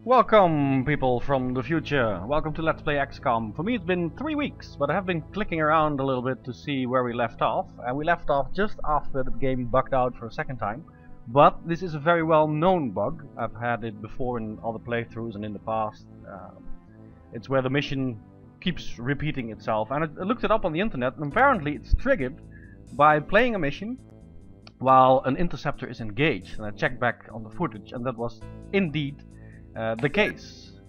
Welcome, people from the future. Welcome to Let's Play XCOM. For me it's been 3 weeks, but I have been clicking around a little bit to see where we left off. And we left off just after the game bugged out for a second time. But this is a very well known bug. I've had it before in other playthroughs and in the past. It's where the mission keeps repeating itself. And I looked it up on the internet, and apparently it's triggered by playing a mission while an interceptor is engaged. And I checked back on the footage, and that was indeed the case.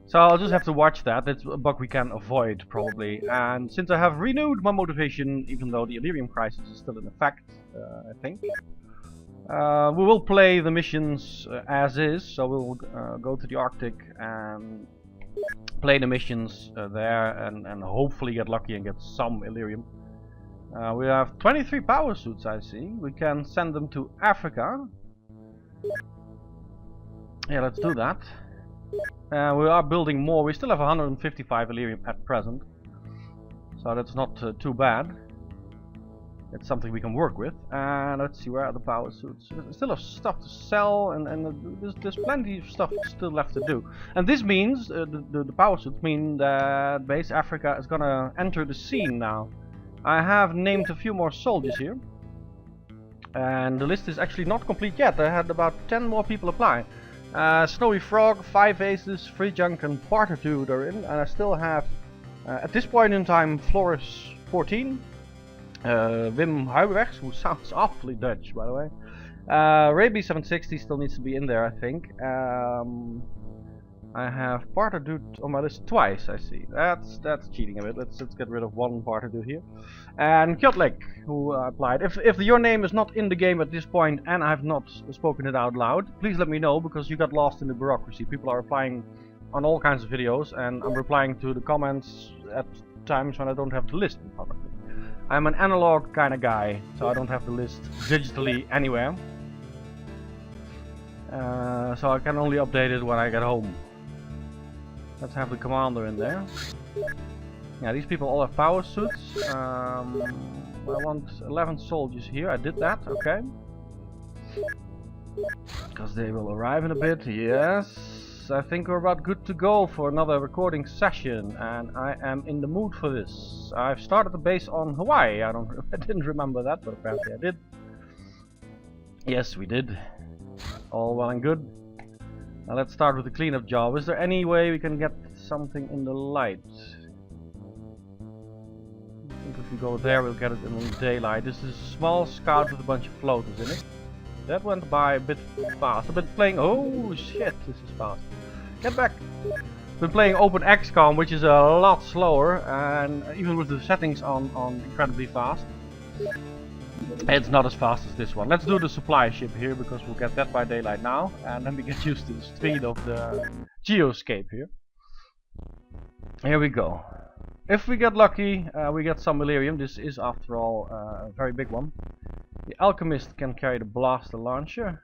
So I'll just have to watch that. It's a bug we can avoid probably. And since I have renewed my motivation, even though the Illyrium crisis is still in effect, I think, we will play the missions as is. So we'll go to the Arctic and play the missions there, and hopefully get lucky and get some Illyrium. We have 23 power suits, I see. We can send them to Africa. Yeah, let's do that. We are building more. We still have 155 Illyrium at present, so that's not too bad. It's something we can work with. And let's see, where are the power suits? We still have stuff to sell, and there's plenty of stuff still left to do. And this means, the power suits mean that Base Africa is gonna enter the scene now. I have named a few more soldiers here. And the list is actually not complete yet. I had about 10 more people apply. Snowy Frog, 5 Aces, Free Junk and Partadude are in, and I still have, at this point in time, Floris 14, Wim Huibergs, who sounds awfully Dutch by the way, Raby 760 still needs to be in there, I think. I have Partadude on my list twice, I see. That's cheating a bit. Let's get rid of one Partadude here. And Kjotlik, who applied. If your name is not in the game at this point and I've not spoken it out loud, please let me know, because you got lost in the bureaucracy. People are applying on all kinds of videos, and I'm replying to the comments at times when I don't have the list in front of me. I'm an analog kind of guy, so I don't have the list digitally anywhere. So I can only update it when I get home. Let's have the commander in there. Yeah, these people all have power suits. I want 11 soldiers here. I did that, okay. Because they will arrive in a bit. Yes, I think we're about good to go for another recording session, and I am in the mood for this. I've started the base on Hawaii. I didn't remember that, but apparently I did. Yes, we did. All well and good. Now let's start with the cleanup job. Is there any way we can get something in the light? I think if we go there we'll get it in the daylight. This is a small scout with a bunch of floaters in it. That went by a bit fast. I've been playing... Oh shit, this is fast. Get back! Been playing Open XCOM, which is a lot slower, and even with the settings on incredibly fast. It's not as fast as this one. Let's do the supply ship here, because we'll get that by daylight now, and then we get used to the speed of the geoscape here. Here we go. If we get lucky, we get some Illyrium. This is, after all, a very big one. The Alchemist can carry the blaster launcher.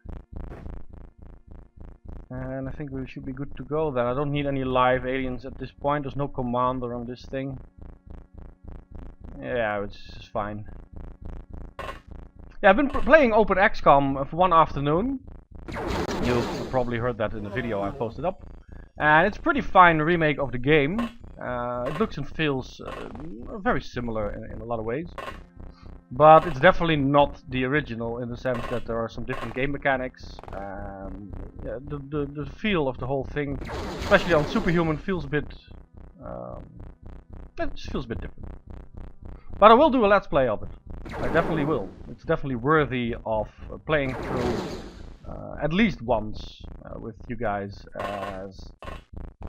And I think we should be good to go then. I don't need any live aliens at this point. There's no commander on this thing. Yeah, it's just fine. Yeah, I've been playing Open XCOM for one afternoon. You've probably heard that in the video I posted up. And it's a pretty fine remake of the game. It looks and feels very similar in a lot of ways. But it's definitely not the original, in the sense that there are some different game mechanics. Yeah, the feel of the whole thing, especially on Superhuman, feels a bit... it just feels a bit different. But I will do a let's play of it. I definitely will. It's definitely worthy of playing through at least once with you guys as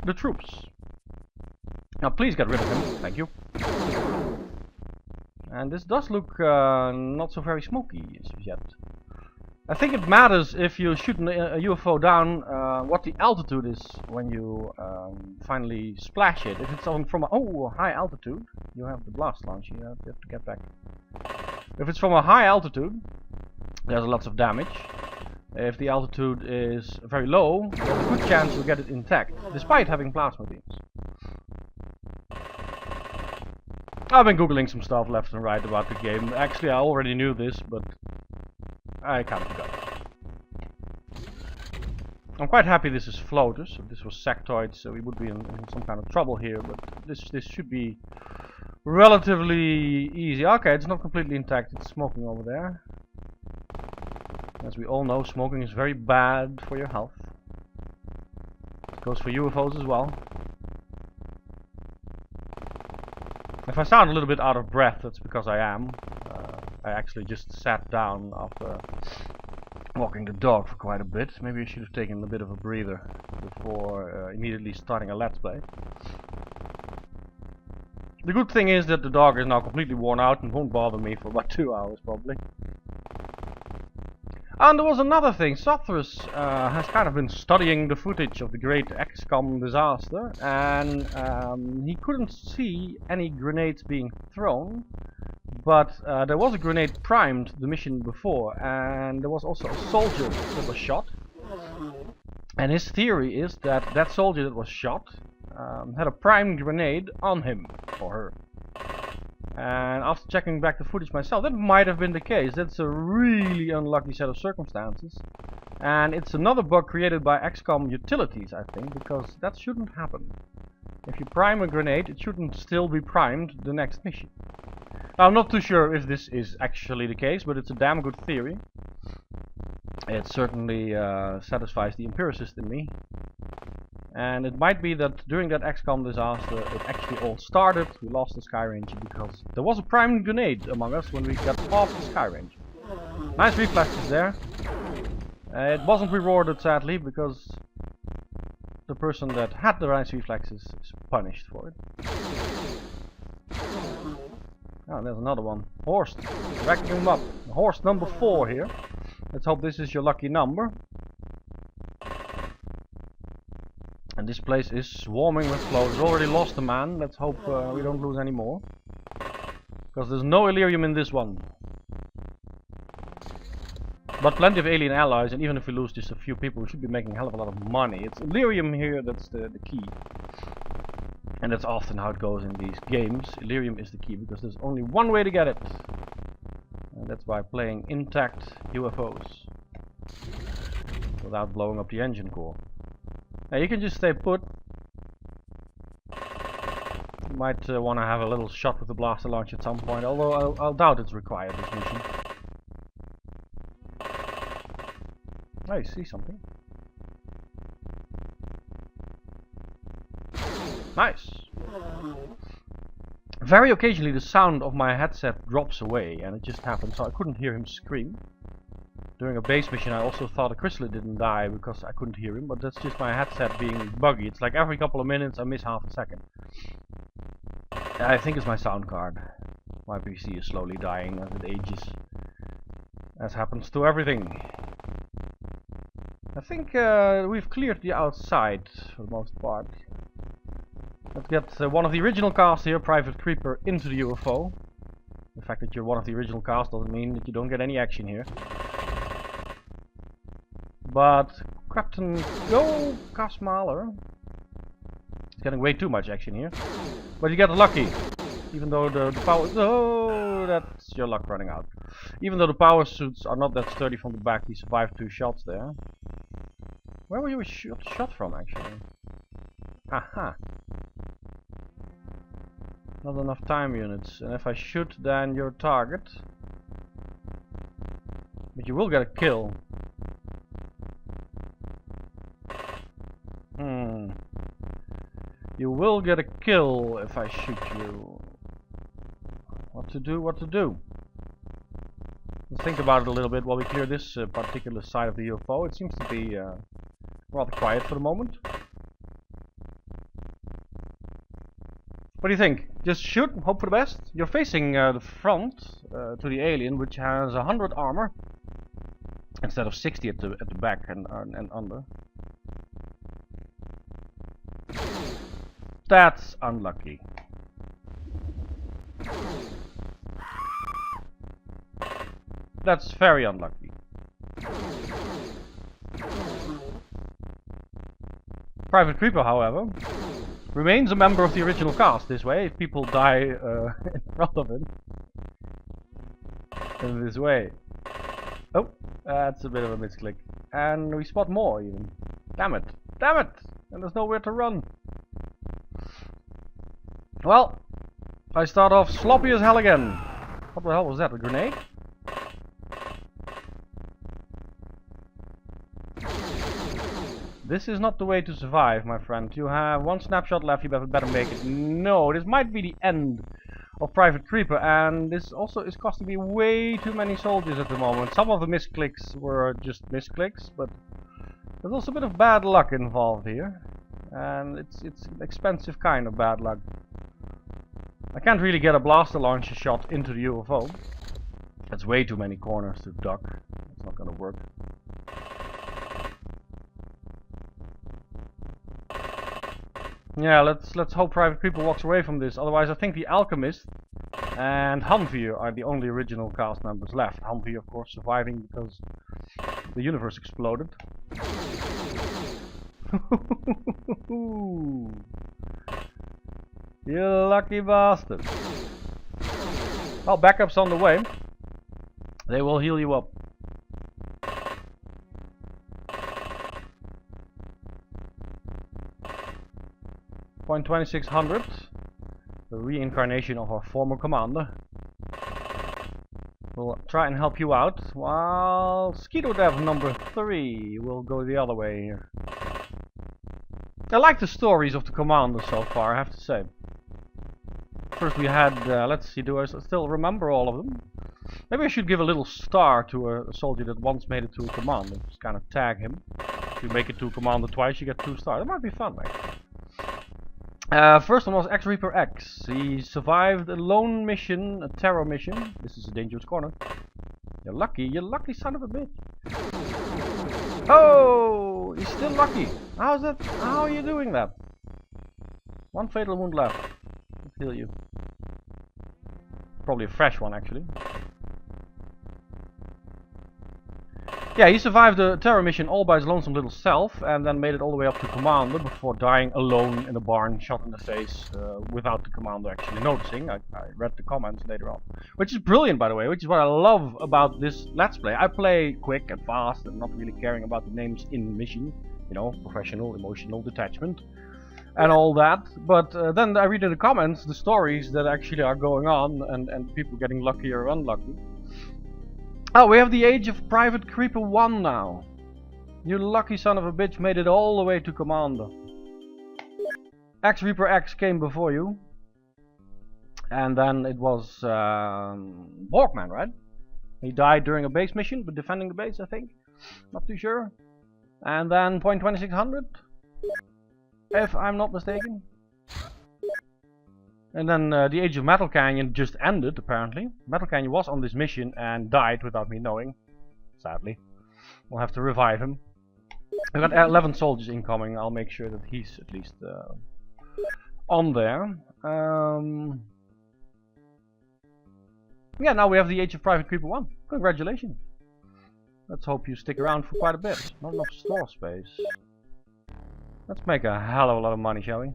the troops. Now please get rid of him, thank you. And this does look not so very smoky yet. I think it matters if you shoot a UFO down what the altitude is when you finally splash it. If it's from a high altitude, you have the blast launch. You have to get back. If it's from a high altitude, there's lots of damage. If the altitude is very low, there's a good chance you'll get it intact, despite having plasma beams. I've been googling some stuff left and right about the game. Actually, I already knew this, but I kind of forgot. I'm quite happy this is floaters. If this was sectoid, so we would be in some kind of trouble here, but this should be relatively easy. Okay, it's not completely intact, it's smoking over there. As we all know, smoking is very bad for your health. It goes for UFOs as well. If I sound a little bit out of breath, that's because I am. I actually just sat down after walking the dog for quite a bit. Maybe I should have taken a bit of a breather before immediately starting a Let's Play. The good thing is that the dog is now completely worn out and won't bother me for about 2 hours probably. And there was another thing. Sothras has kind of been studying the footage of the great XCOM disaster, and he couldn't see any grenades being thrown. But there was a grenade primed the mission before, and there was also a soldier that was shot. And his theory is that that soldier that was shot had a primed grenade on him, or her. And after checking back the footage myself, that might have been the case. That's a really unlucky set of circumstances. And it's another bug created by XCOM utilities, I think, because that shouldn't happen. If you prime a grenade, it shouldn't still be primed the next mission. Now, I'm not too sure if this is actually the case, but it's a damn good theory. It certainly satisfies the empiricist in me. And it might be that during that XCOM disaster, it actually all started. We lost the Sky Ranger because there was a primed grenade among us when we got off the Sky Ranger. Nice reflexes there. It wasn't rewarded, sadly, because the person that had the nice reflexes is punished for it. Oh, there's another one. Horst. Racking him up. Horst number 4 here. Let's hope this is your lucky number. And this place is swarming with floaters. Already lost a man. Let's hope we don't lose any more. Because there's no Illyrium in this one. But plenty of alien allies, and even if we lose just a few people, we should be making a hell of a lot of money. It's Illyrium here that's the key. And that's often how it goes in these games. Illyrium is the key, because there's only one way to get it. And that's by playing intact UFOs. Without blowing up the engine core. Now you can just stay put. You might want to have a little shot with the blaster launch at some point, although I'll doubt it's required this mission. I see something. Nice. Very occasionally the sound of my headset drops away, and it just happened, so I couldn't hear him scream. During a base mission I also thought a chrysalid didn't die because I couldn't hear him, but that's just my headset being buggy. It's like every couple of minutes I miss half a second. I think it's my sound card. My PC is slowly dying as it ages. As happens to everything. I think we've cleared the outside for the most part. Let's get one of the original cast here, Private Creeper, into the UFO. The fact that you're one of the original cast doesn't mean that you don't get any action here. But Captain Go Kasmaler is getting way too much action here. But you get lucky. Even though the power... Oh, that's your luck running out. Even though the power suits are not that sturdy from the back, he survived 2 shots there. Where were you shot from, actually? Aha. Not enough time units. And if I shoot, then your target. But you will get a kill. You will get a kill if I shoot you. What to do, what to do? Let's think about it a little bit while we clear this particular side of the UFO. It seems to be rather quiet for the moment. What do you think? Just shoot, hope for the best? You're facing the front to the alien, which has 100 armor. Instead of 60 at the back and under. That's unlucky. That's very unlucky. Private Creeper, however, remains a member of the original cast this way. If people die in front of him in this way. Oh, that's a bit of a misclick. And we spot more even. Damn it. Damn it! And there's nowhere to run. Well, I start off sloppy as hell again. What the hell was that? A grenade? This is not the way to survive, my friend. You have one snapshot left, you better make it. No, this might be the end of Private Creeper, and this also is costing me way too many soldiers at the moment. Some of the misclicks were just misclicks, but there's also a bit of bad luck involved here. And it's an expensive kind of bad luck. I can't really get a blaster launcher shot into the UFO. That's way too many corners to duck. It's not gonna work. Yeah, let's hope Private Creeper walks away from this. Otherwise, I think the Alchemist and Hanvir are the only original cast members left. Hanvir, of course, surviving because the universe exploded. You lucky bastard. Well, backup's on the way. They will heal you up. Point 2600, the reincarnation of our former commander. We'll try and help you out, while Skeeto Dev number 3 will go the other way here. I like the stories of the commanders so far, I have to say. First we had, let's see, do I still remember all of them? Maybe I should give a little star to a soldier that once made it to a commander. Just kind of tag him. If you make it to a commander twice, you get 2 stars. That might be fun, mate. First one was X-Reaper X. He survived a lone mission, a terror mission. This is a dangerous corner. You're lucky son of a bitch. Oh, he's still lucky. How's that? How are you doing that? One fatal wound left. Let's heal you. Probably a fresh one, actually. Yeah, he survived the terror mission all by his lonesome little self, and then made it all the way up to commander before dying alone in a barn, shot in the face, without the commander actually noticing. I read the comments later on, which is brilliant, by the way, which is what I love about this Let's Play. I play quick and fast and not really caring about the names in mission, you know, professional, emotional, detachment, and all that. But then I read in the comments the stories that actually are going on, and people getting lucky or unlucky. Oh, we have the age of Private Creeper 1 now. You lucky son of a bitch made it all the way to commander. X-Reaper X came before you. And then it was Borkman, right? He died during a base mission, but defending the base, I think. Not too sure. And then point 2600, if I'm not mistaken. And then the Age of Metal Canyon just ended, apparently. Metal Canyon was on this mission and died without me knowing. Sadly. We'll have to revive him. We've got 11 soldiers incoming. I'll make sure that he's at least on there. Yeah, now we have the Age of Private Creeper 1. Congratulations. Let's hope you stick around for quite a bit. Not enough store space. Let's make a hell of a lot of money, shall we?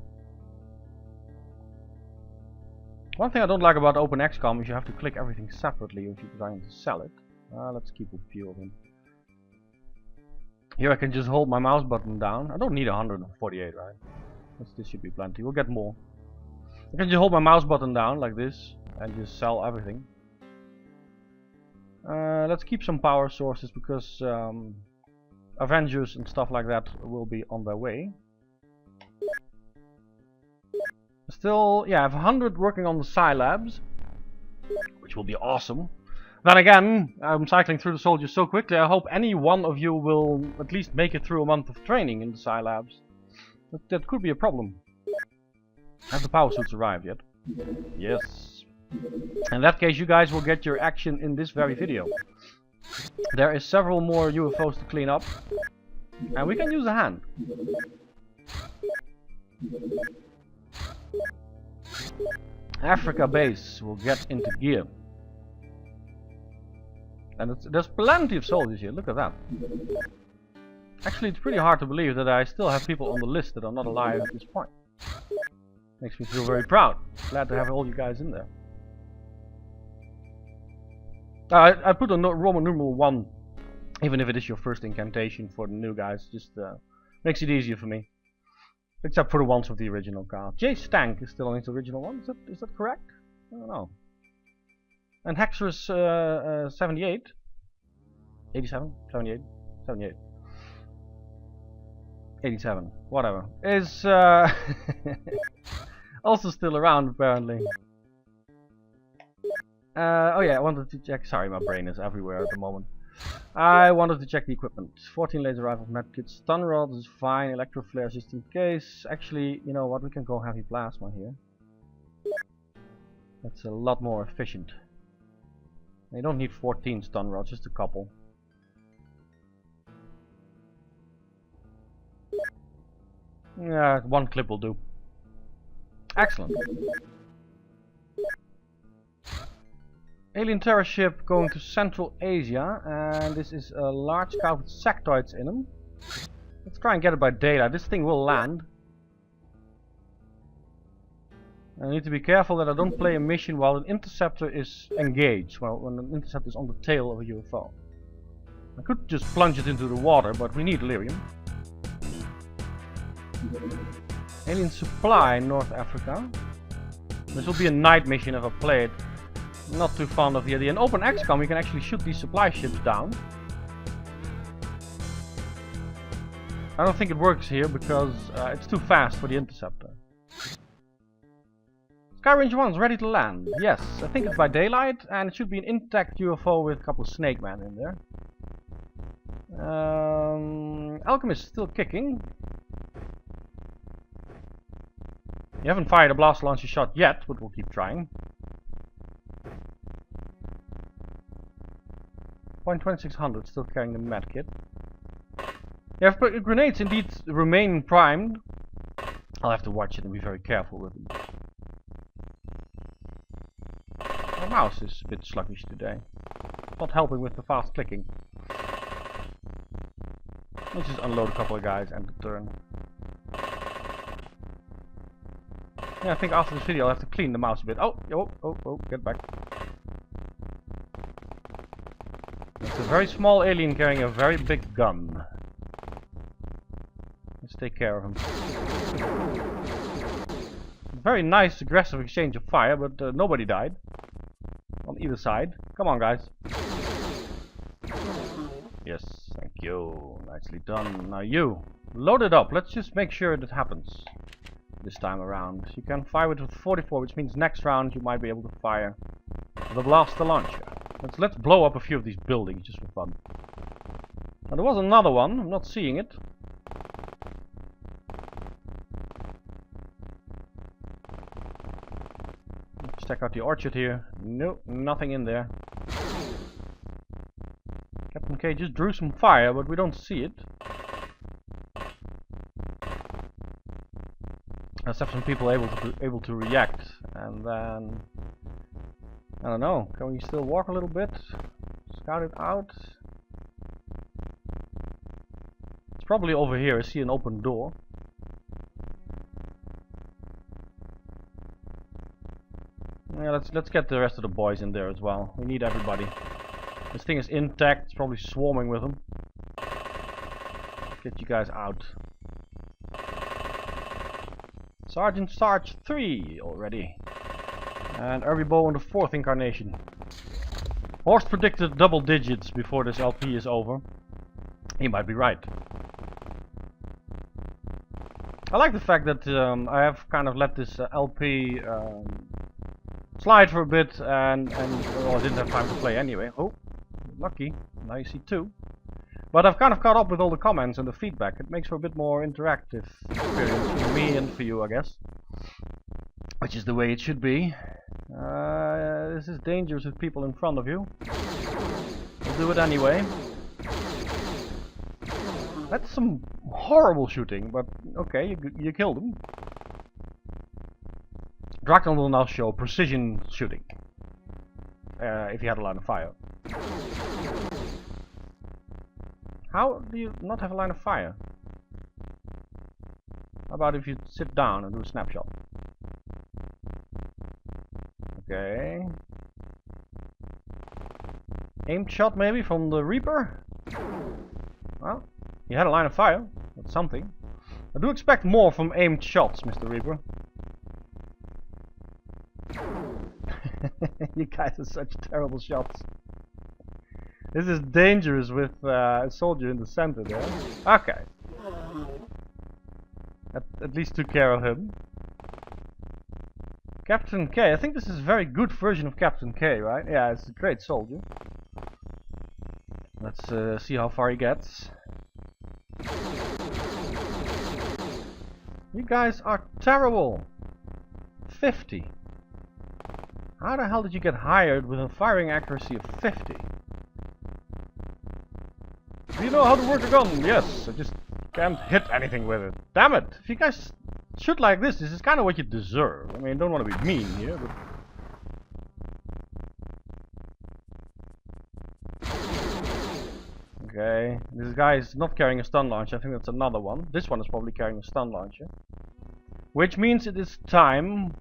One thing I don't like about OpenXCOM is you have to click everything separately if you're trying to sell it. Let's keep a few of them. Here I can just hold my mouse button down. I don't need 148, right? This should be plenty. We'll get more. I can just hold my mouse button down like this and just sell everything. Let's keep some power sources because Avengers and stuff like that will be on their way. Still, yeah, I have 100 working on the Scilabs, which will be awesome. Then again, I'm cycling through the soldiers so quickly, I hope any one of you will at least make it through a month of training in the Scilabs. That could be a problem. Have the power suits arrived yet? Yes. In that case, you guys will get your action in this very video. There is several more UFOs to clean up, and we can use a hand. Africa base will get into gear. And there's plenty of soldiers here, look at that. Actually, it's pretty hard to believe that I still have people on the list that are not alive at this point. Makes me feel very proud. Glad to have all you guys in there. I put a Roman numeral 1 Even if it is your first incantation for the new guys, just makes it easier for me. Except for the ones with the original card. J Stank is still on his original one. Is that correct? I don't know. And Hexer is 78. 87? 78? 78. 87. Whatever. Is also still around apparently. Oh yeah, I wanted to check. Sorry, my brain is everywhere at the moment. I wanted to check the equipment. 14 laser rifles, medkits, stun rods is fine. Electro flare just in case. Actually, you know what? We can go heavy plasma here. That's a lot more efficient. You don't need 14 stun rods, just a couple. Yeah, one clip will do. Excellent. Alien terror ship going to Central Asia, and this is a large scout with sectoids in them. Let's try and get it by daylight. This thing will land. I need to be careful that I don't play a mission while an interceptor is engaged, well, when an interceptor is on the tail of a UFO. I could just plunge it into the water, but we need lyrium. Alien supply, North Africa. This will be a night mission if I play it. Not too fond of the idea. In open XCOM you can actually shoot these supply ships down. I don't think it works here because it's too fast for the interceptor. Skyrange 1 is ready to land. Yes, I think it's by daylight and it should be an intact UFO with a couple of snake men in there. Alchemist is still kicking. You haven't fired a blast launcher shot yet, but we'll keep trying. .2600 still carrying the medkit. Yeah, if grenades indeed remain primed, I'll have to watch it and be very careful with them. My mouse is a bit sluggish today. Not helping with the fast clicking. Let's just unload a couple of guys and the turn. Yeah, I think after this video I'll have to clean the mouse a bit. Oh, get back. It's a very small alien carrying a very big gun. Let's take care of him. Very nice aggressive exchange of fire, but nobody died. On either side. Come on, guys. Yes, thank you. Nicely done. Now you, load it up. Let's just make sure that happens this time around. You can fire with 44, which means next round you might be able to fire the blaster launcher. Let's blow up a few of these buildings just for fun. Now there was another one. I'm not seeing it. Let's check out the orchard here. Nope, nothing in there. Captain K just drew some fire, but we don't see it. Let's have some people able to react, and then I don't know. Can we still walk a little bit? Scout it out. It's probably over here. I see an open door. Yeah, let's get the rest of the boys in there as well. We need everybody. This thing is intact. It's probably swarming with them. Get you guys out. Sergeant Sarge 3 already. And Erbibo on the 4th incarnation. Horst predicted double digits before this LP is over. He might be right. I like the fact that I have kind of let this LP slide for a bit and well, I didn't have time to play anyway. Oh, lucky. Now you see 2. But I've kind of caught up with all the comments and the feedback. It makes for a bit more interactive experience for me and for you, I guess. Which is the way it should be. This is dangerous with people in front of you. We'll do it anyway. That's some horrible shooting, but okay, you killed him. Drakon will now show precision shooting. If he had a line of fire. How do you not have a line of fire? How about if you sit down and do a snapshot? Okay. Aimed shot maybe from the Reaper? He had a line of fire. That's something. I do expect more from aimed shots, Mr. Reaper. You guys are such terrible shots. This is dangerous with a soldier in the center there. Okay. At least took care of him. Captain K. I think this is a very good version of Captain K, right? Yeah, it's a great soldier. Let's see how far he gets. You guys are terrible. 50. How the hell did you get hired with a firing accuracy of 50? Do you know how to work a gun? Yes, I just can't hit anything with it. Damn it! If you guys shoot like this is kind of what you deserve. I mean, don't want to be mean here, but... Okay, this guy is not carrying a stun launcher. I think that's another one. This one is probably carrying a stun launcher. Which means it is time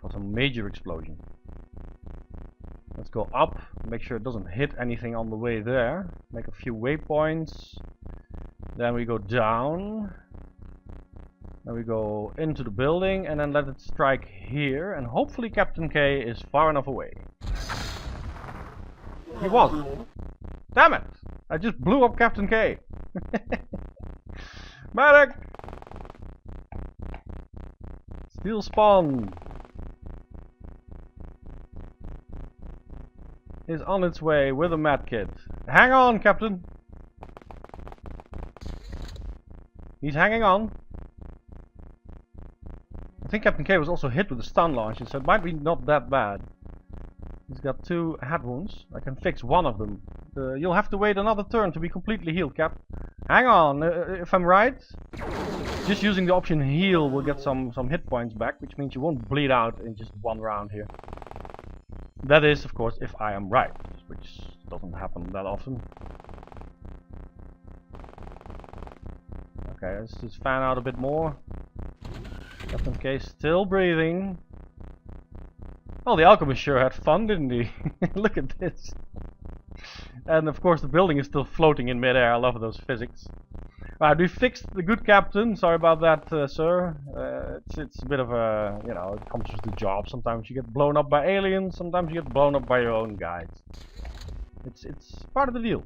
for some major explosion. Let's go up, make sure it doesn't hit anything on the way there. Make a few waypoints. Then we go down. Then we go into the building and then let it strike here. And hopefully Captain K is far enough away. He wasn't. Damn it! I just blew up Captain K. Medic! Steel spawn is on its way with a medkit. Hang on, Captain. He's hanging on. I think Captain K was also hit with a stun launcher, so it might be not that bad. He's got 2 head wounds. I can fix one of them. You'll have to wait another turn to be completely healed, Cap. Hang on, if I'm right, just using the option heal will get some hit points back, which means you won't bleed out in just one round here. That is, of course, if I am right, which doesn't happen that often. Okay, let's just fan out a bit more. Captain K still breathing. Well, the alchemist sure had fun, didn't he? Look at this. And of course the building is still floating in midair. I love those physics. Alright, we fixed the good captain. Sorry about that, sir. It's a bit of a, you know, it comes with the job. Sometimes you get blown up by aliens. Sometimes you get blown up by your own guys. It's part of the deal.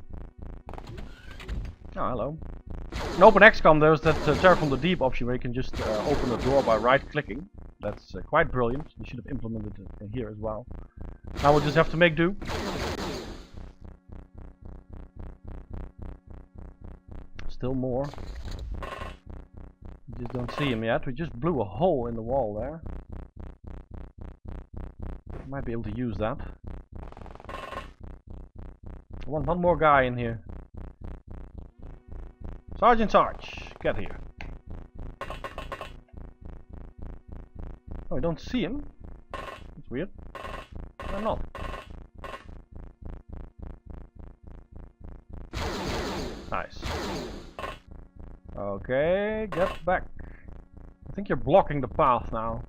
Oh, hello. In Open XCOM there's that Terror from the Deep option where you can just open a door by right-clicking. That's quite brilliant. They should have implemented it here as well. Now we'll just have to make do. Still more. We just don't see him yet. We just blew a hole in the wall there. Might be able to use that. I want one more guy in here. Sergeant Sarge, get here. Oh, we don't see him. That's weird. Why not? Nice. Okay, get back. I think you're blocking the path now.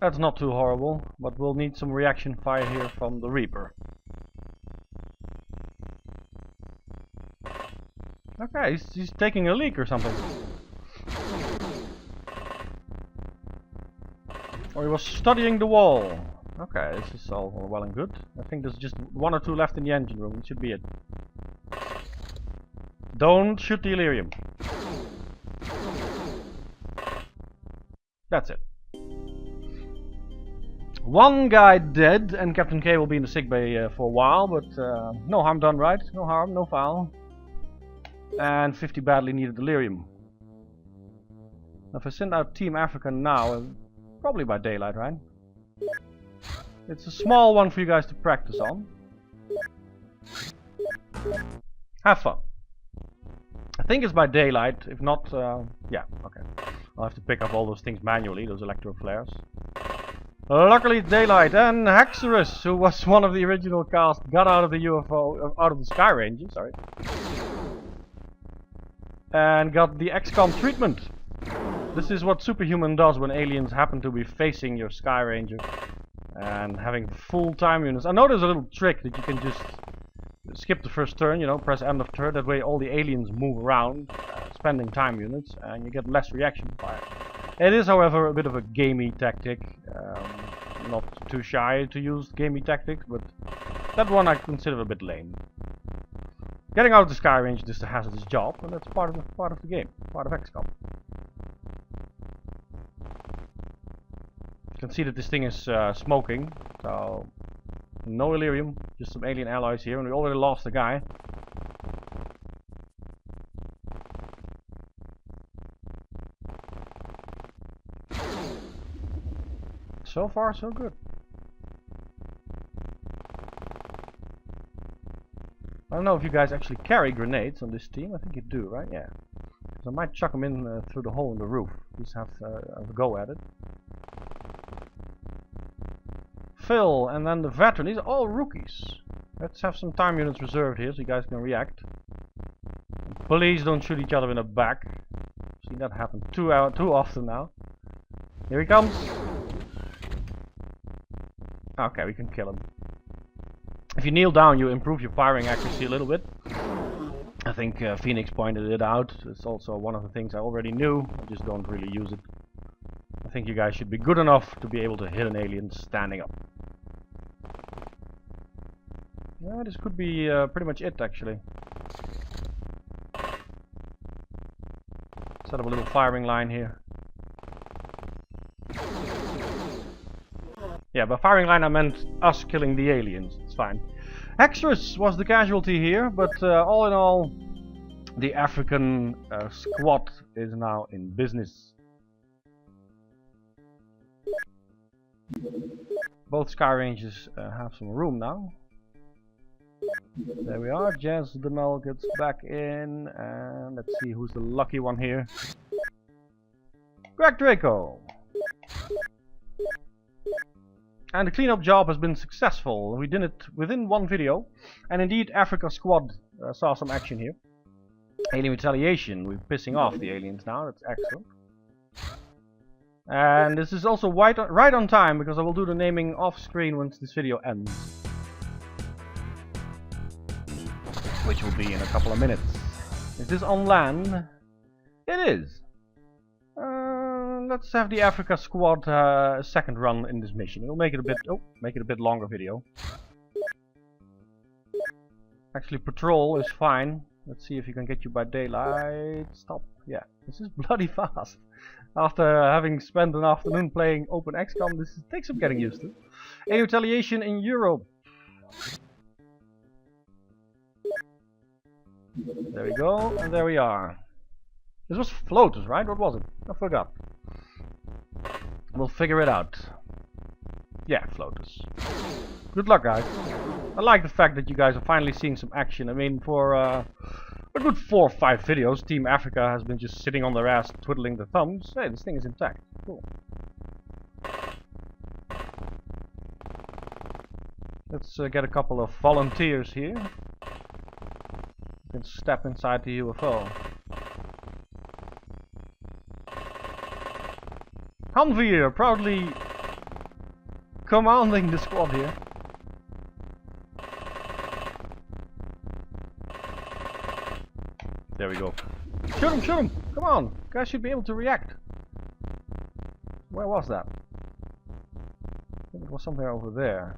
That's not too horrible, but we'll need some reaction fire here from the Reaper. Okay, he's taking a leak or something. Or he was studying the wall. Okay, this is all well and good. I think there's just 1 or 2 left in the engine room. It should be it. Don't shoot the Illyrium. That's it. 1 guy dead, and Captain K will be in the sickbay for a while, but no harm done, right? No harm, no foul. And 50 badly needed delirium. Now if I send out Team Africa now, probably by daylight, right? It's a small one for you guys to practice on. Have fun. I think it's by daylight, if not, yeah, okay. I'll have to pick up all those things manually, those electro flares. Luckily it's daylight, and Hexerus, who was one of the original cast, got out of the UFO, out of the Sky Ranger, sorry. And got the XCOM treatment. This is what Superhuman does when aliens happen to be facing your Sky Ranger and having full time units. I know there's a little trick that you can just skip the first turn, you know, press end of turn. That way all the aliens move around, spending time units, and you get less reaction fire. It is, however, a bit of a gamey tactic. Not too shy to use gamey tactics, but that one I consider a bit lame. Getting out of the sky range is a hazardous job, and that's part of the game, part of XCOM. You can see that this thing is smoking, so no Illyrium, just some alien allies here, and we already lost a guy. So far, so good. I don't know if you guys actually carry grenades on this team. I think you do, right? Yeah. So I might chuck them in through the hole in the roof. Just have a go at it. Phil, and then the veteran. These are all rookies. Let's have some time units reserved here so you guys can react. And please don't shoot each other in the back. I've seen that happen too often now. Here he comes. Okay, we can kill him. If you kneel down, you improve your firing accuracy a little bit. I think Phoenix pointed it out. It's also one of the things I already knew. I just don't really use it. I think you guys should be good enough to be able to hit an alien standing up. Yeah, this could be pretty much it, actually. Set up a little firing line here. Yeah, by firing line I meant us killing the aliens. It's fine. Hextrus was the casualty here, but all in all, the African squad is now in business. Both sky ranges have some room now. There we are. Jazz the Null gets back in, and let's see who's the lucky one here. Greg Draco. And the cleanup job has been successful. We did it within one video. And indeed, Africa Squad saw some action here. Alien retaliation. We're pissing off the aliens now. That's excellent. And this is also right on time, because I will do the naming off screen once this video ends. Which will be in a couple of minutes. Is this on land? It is. Let's have the Africa Squad second run in this mission. We'll make it a bit longer video. Actually, patrol is fine. Let's see if you can get you by daylight. Stop. Yeah, this is bloody fast. After having spent an afternoon playing Open XCOM, this takes some getting used to. A retaliation in Europe. There we go, and there we are. This was floaters, right? What was it? I forgot. We'll figure it out. Yeah, floaters. Good luck, guys. I like the fact that you guys are finally seeing some action. I mean, for a good 4 or 5 videos, Team Africa has been just sitting on their ass twiddling their thumbs. Hey, this thing is intact. Cool. Let's get a couple of volunteers here. You can step inside the UFO. Hanveer, proudly commanding the squad here. There we go. Shoot him, shoot him! Come on! You guys should be able to react. Where was that? I think it was somewhere over there.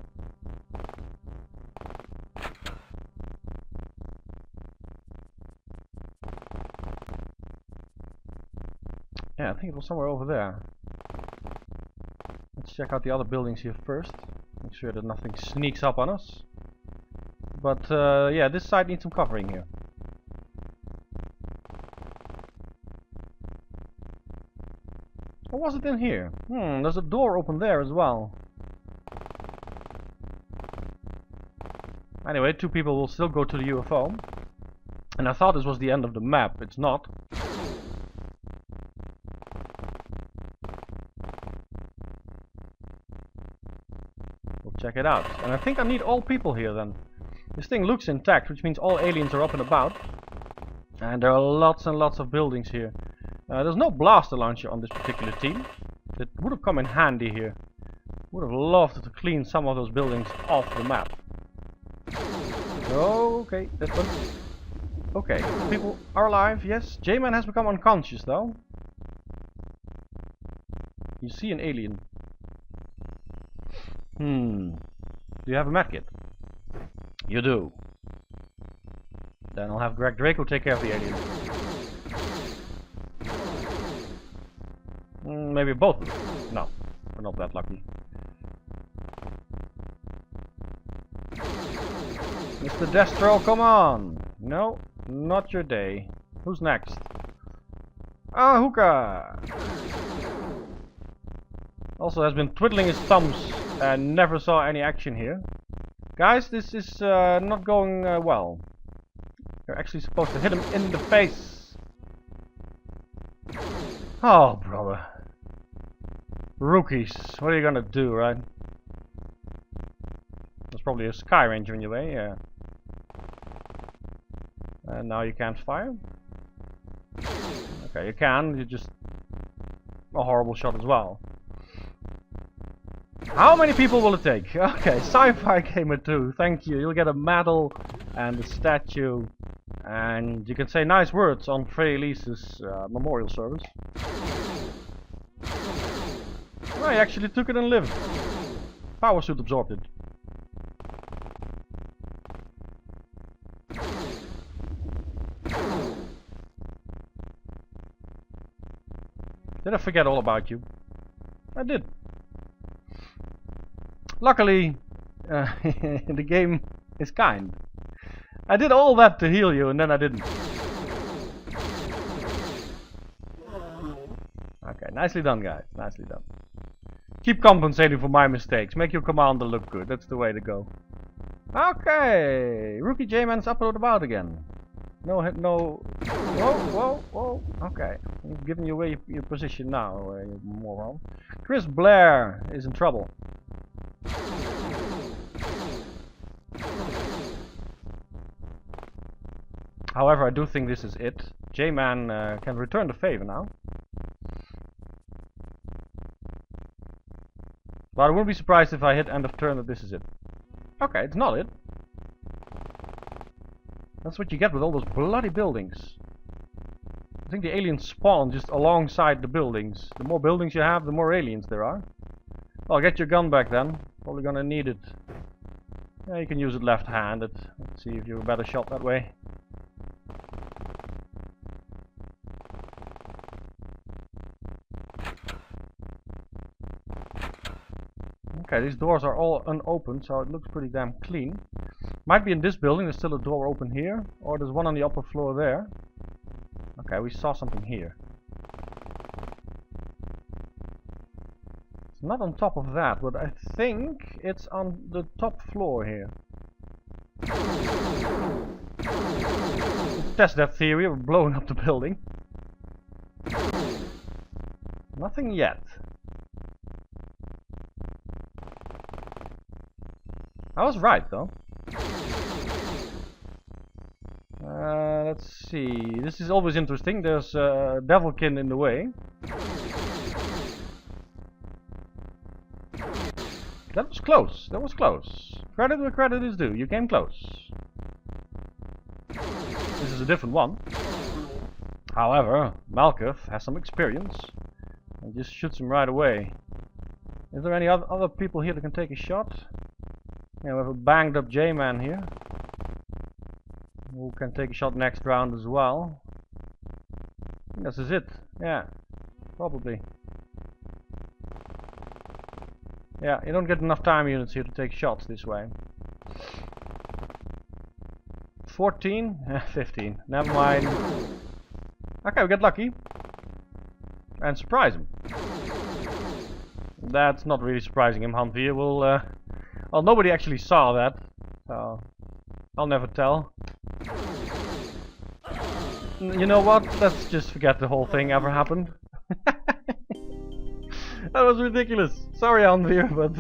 Yeah, I think it was somewhere over there. Let's check out the other buildings here first. Make sure that nothing sneaks up on us. But yeah, this side needs some covering here. Or was it in here? There's a door open there as well. Anyway, 2 people will still go to the UFO. And I thought this was the end of the map. It's not. We'll check it out. And I think I need all people here then. This thing looks intact, which means all aliens are up and about. And there are lots and lots of buildings here. There's no blaster launcher on this particular team. It would have come in handy here. Would have loved to clean some of those buildings off the map. Go, Okay, that one. Okay, people are alive, yes. J-Man has become unconscious though. You see an alien. Do you have a medkit? You do. Then I'll have Greg Draco take care of the alien. Maybe both of them. No, we're not that lucky. Mr. Destro, come on! No, not your day. Who's next? Ah, Hookah! Also has been twiddling his thumbs and never saw any action here. Guys, this is not going well. You're actually supposed to hit him in the face. Oh, brother. Rookies, what are you gonna do, right? There's probably a Sky Ranger in your way, yeah. And now you can't fire? Okay, you can, you're just a horrible shot as well. How many people will it take? Okay, Sci-Fi Gamer 2, thank you. You'll get a medal and a statue. And you can say nice words on Frey Elise's memorial service. Oh, he actually took it and lived. Power suit absorbed it. Did I forget all about you? I did. Luckily, the game is kind. I did all that to heal you and then I didn't. Okay, nicely done, guys. Nicely done. Keep compensating for my mistakes. Make your commander look good. That's the way to go. Okay, Rookie J-Man's up and about again. No. Whoa. Okay, I'm giving you away your position now, you moron. Chris Blair is in trouble. However, I do think this is it. J-Man can return the favor now. But I wouldn't be surprised if I hit end of turn that this is it. Okay, it's not it. That's what you get with all those bloody buildings. I think the aliens spawn just alongside the buildings. The more buildings you have, the more aliens there are. Well, get your gun back then. Probably gonna need it. Yeah, you can use it left-handed. Let's see if you're a better shot that way. Okay, these doors are all unopened, so it looks pretty damn clean. Might be in this building, there's still a door open here, or there's one on the upper floor there. Okay, we saw something here. It's not on top of that, but I think it's on the top floor here. Let's test that theory of blowing up the building. Nothing yet. I was right though. Let's see. This is always interesting. There's Devilkin in the way. That was close. That was close. Credit where credit is due. You came close. This is a different one. However, Malkuth has some experience and just shoots him right away. Is there any other people here that can take a shot? Yeah, we have a banged up J-Man here, who can take a shot next round as well. I think this is it. Yeah, probably. Yeah, you don't get enough time units here to take shots this way. 14? 15. Never mind. Okay, we get lucky. And surprise him. That's not really surprising him, Hanvier. Well, nobody actually saw that, so I'll never tell. You know what? Let's just forget the whole thing ever happened. That was ridiculous. Sorry, Hanvier, but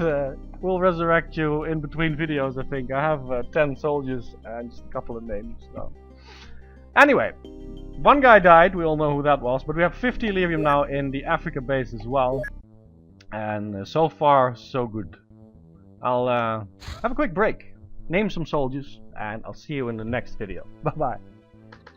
we'll resurrect you in between videos, I think. I have 10 soldiers and just a couple of names. So. Anyway, one guy died, we all know who that was, but we have 50 Illyrium now in the Africa base as well. And so far, so good. I'll have a quick break, name some soldiers, and I'll see you in the next video. Bye bye.